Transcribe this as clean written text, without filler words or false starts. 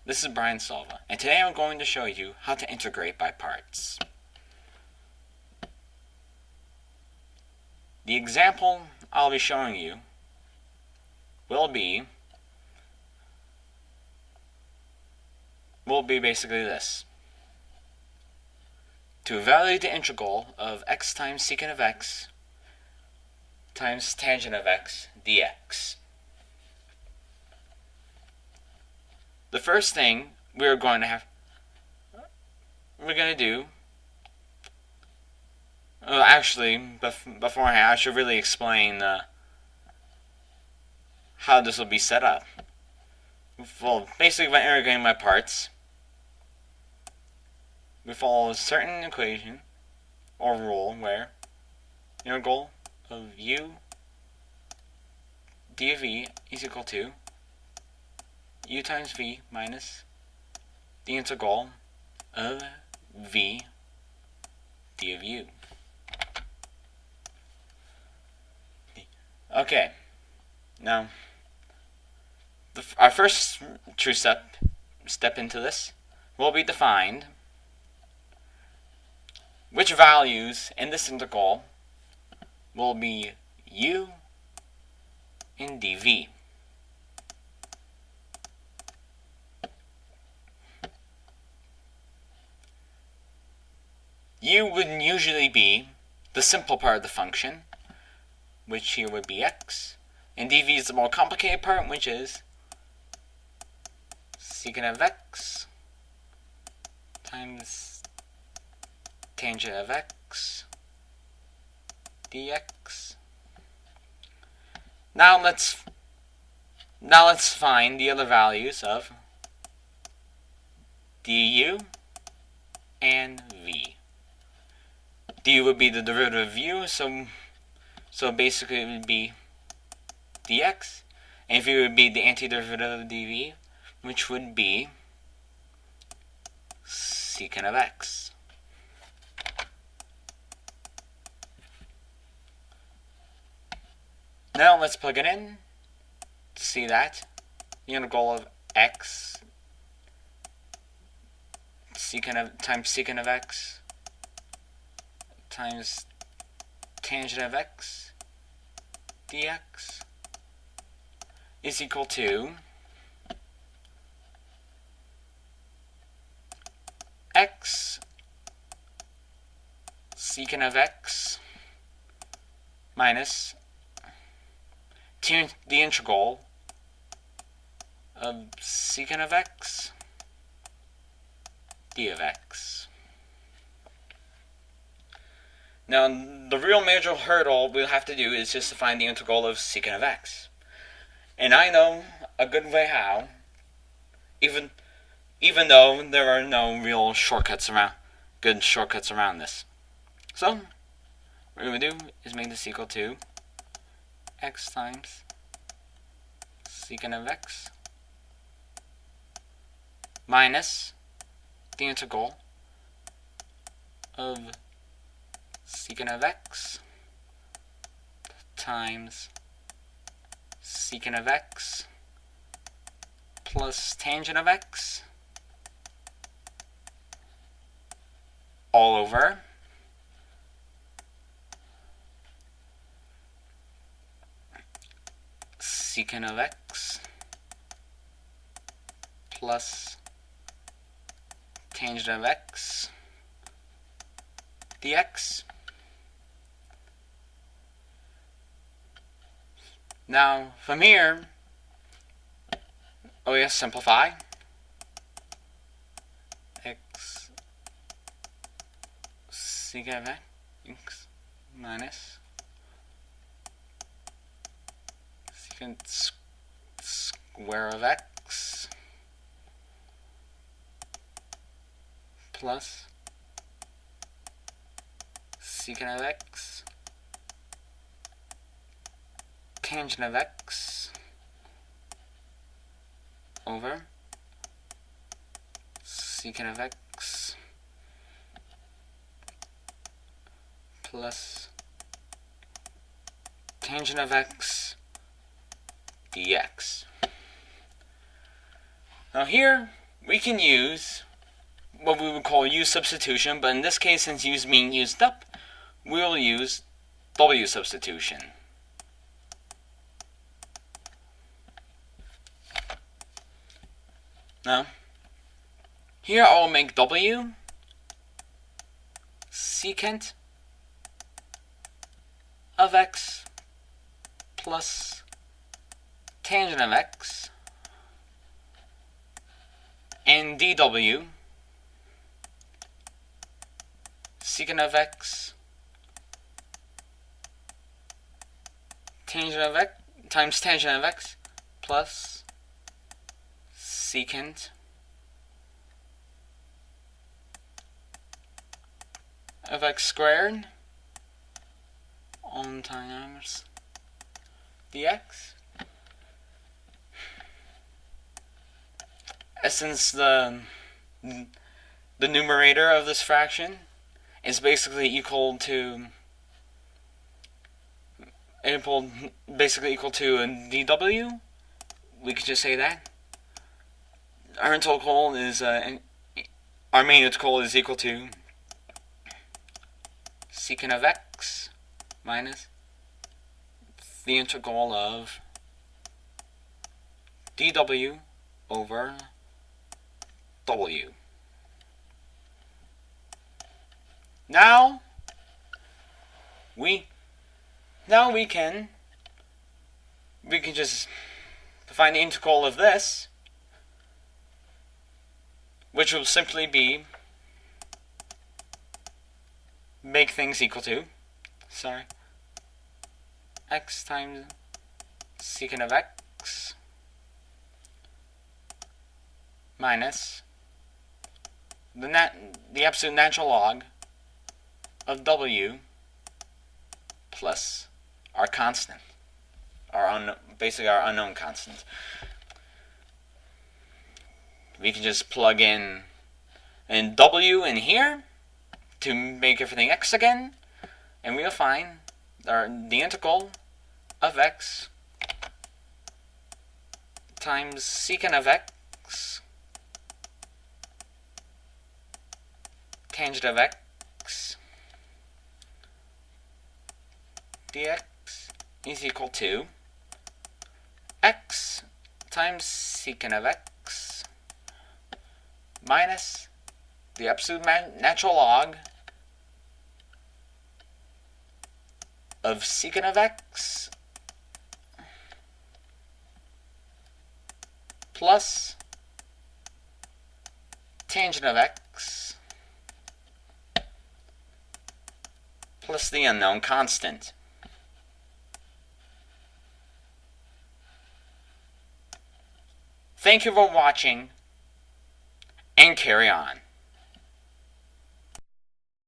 This is Bryan Salva, and today I'm going to show you how to integrate by parts. The example I'll be showing you will be basically this. To evaluate the integral of x times secant of x times tangent of x dx. The first thing we're going to do, beforehand I should really explain how this will be set up. Well, basically when integrating my parts, we follow a certain equation or rule where the integral of u d of v is equal to u times v minus the integral of v d of u. Okay, now our first true step into this will be to find which values in this integral will be u and dv. U would usually be the simple part of the function, which here would be x, and dv is the more complicated part, which is secant of x times tangent of x dx. Now let's find the other values of du and v. Du would be the derivative of u, so basically it would be dx, and v would be the antiderivative of dv, which would be secant of x. Now let's plug it in to see that the integral of x times secant of x times tangent of x dx is equal to x secant of x minus the integral of secant of x d of x. Now, the real major hurdle we'll have to do is just to find the integral of secant of x. And I know a good way how, even though there are no real good shortcuts around this. So, what we're going to do is make this equal to x times secant of x minus the integral of secant of x times secant of x plus tangent of x all over secant of x plus tangent of x dx. Now, from here, simplify. X secant of x minus secant square of x plus secant of x tangent of x over secant of x plus tangent of x dx. Now here we can use what we would call U substitution, but in this case, since U's being used up, we'll use W substitution. Now, here I'll make W secant of x plus tangent of x, and dw secant of x tangent of x times tangent of x plus secant of x squared on times dx. Since the numerator of this fraction is basically equal to dw, we could just say that our integral is our main integral is equal to secant of x minus the integral of dw over w. Now we can just find the integral of this, which will simply be make things equal to x times secant of x minus the absolute natural log of w plus our constant, basically our unknown constant. We can just plug in w in here to make everything x again, and we'll find the integral of x times secant of x tangent of x dx is equal to x times secant of x minus the absolute natural log of secant of x plus tangent of x plus the unknown constant. Thank you for watching, and carry on.